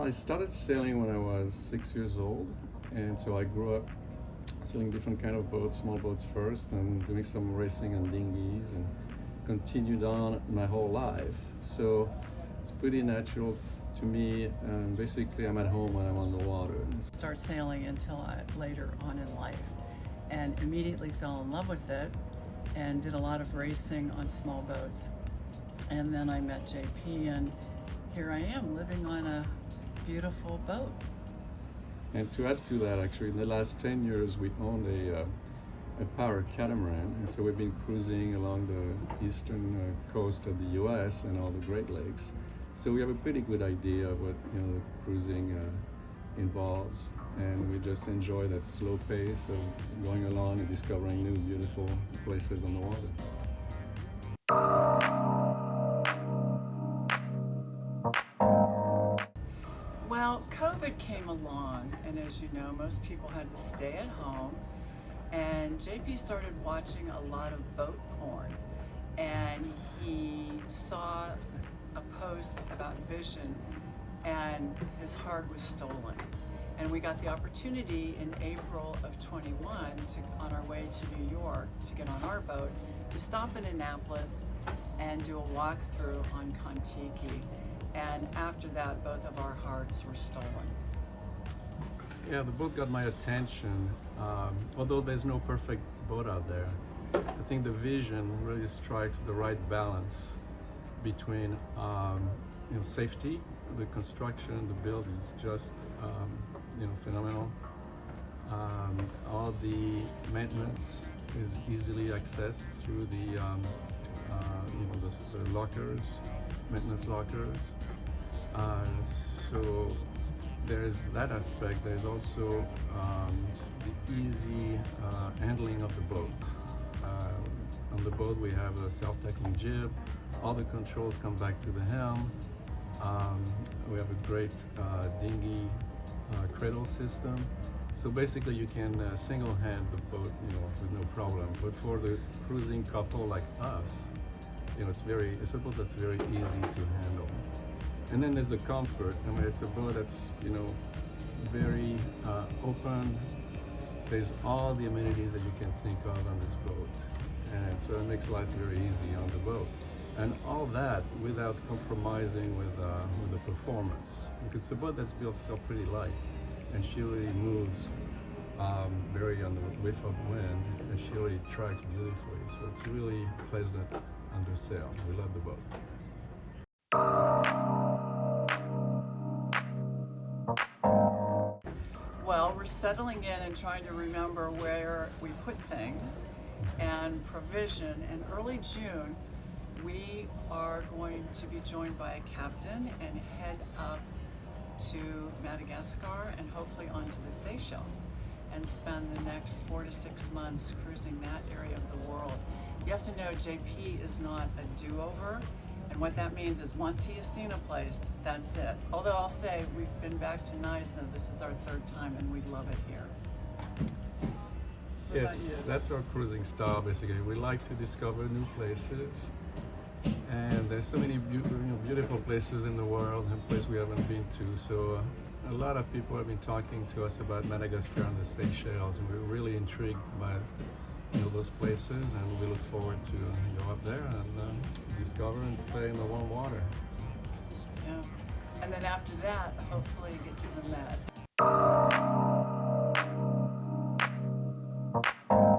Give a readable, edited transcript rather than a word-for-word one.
I started sailing when I was 6 years old, and so I grew up sailing different kind of boats, small boats first, and doing some racing on dinghies, and continued on my whole life. So it's pretty natural to me, and basically I'm at home when I'm on the water. Start sailing until later on in life, and immediately fell in love with it and did a lot of racing on small boats. And then I met JP, and here I am living on a beautiful boat. And to add to that, actually, in the last 10 years, we owned a power catamaran, and so we've been cruising along the eastern coast of the U.S. and all the Great Lakes. So we have a pretty good idea of what the cruising involves, and we just enjoy that slow pace of going along and discovering new beautiful places on the water. Well, COVID came along, and as you know, most people had to stay at home, and JP started watching a lot of boat porn, and he saw a post about vision, and his heart was stolen. And we got the opportunity in April of 21 on our way to New York to get on our boat, to stop in Annapolis and do a walkthrough on Kon-Tiki. And after that, both of our hearts were stolen. Yeah, the boat got my attention. Although there's no perfect boat out there, I think the vision really strikes the right balance between safety. The construction, the build is just phenomenal. All the maintenance is easily accessed through the lockers, maintenance lockers. So there's that aspect. There's also the easy handling of the boat. On the boat we have a self-tacking jib. All the controls come back to the helm. We have a great dinghy cradle system. So basically you can single hand the boat with no problem. But for the cruising couple like us, it's a boat that's very easy to handle. And then there's the comfort. I mean, it's a boat that's very open. There's all the amenities that you can think of on this boat, and so it makes life very easy on the boat. And all that without compromising with the performance. Because it's a boat that's built still pretty light, and she really moves very on the whiff of wind, and she really tracks beautifully. So it's really pleasant under sail. We love the boat. Well, we're settling in and trying to remember where we put things and provision. In early June, we are going to be joined by a captain and head up to Madagascar and hopefully onto the Seychelles and spend the next 4 to 6 months cruising that area of the world. You have to know JP is not a do-over, and what that means is once he has seen a place, that's it. Although I'll say we've been back to Nice and this is our 3rd time and we love it here. What about you? That's our cruising style basically. We like to discover new places, and there's so many beautiful places in the world and places we haven't been to. So a lot of people have been talking to us about Madagascar and the Seychelles, and we're really intrigued by those places, and we look forward to go up there and discover and play in the warm water. Yeah, and then after that, hopefully get to the Med.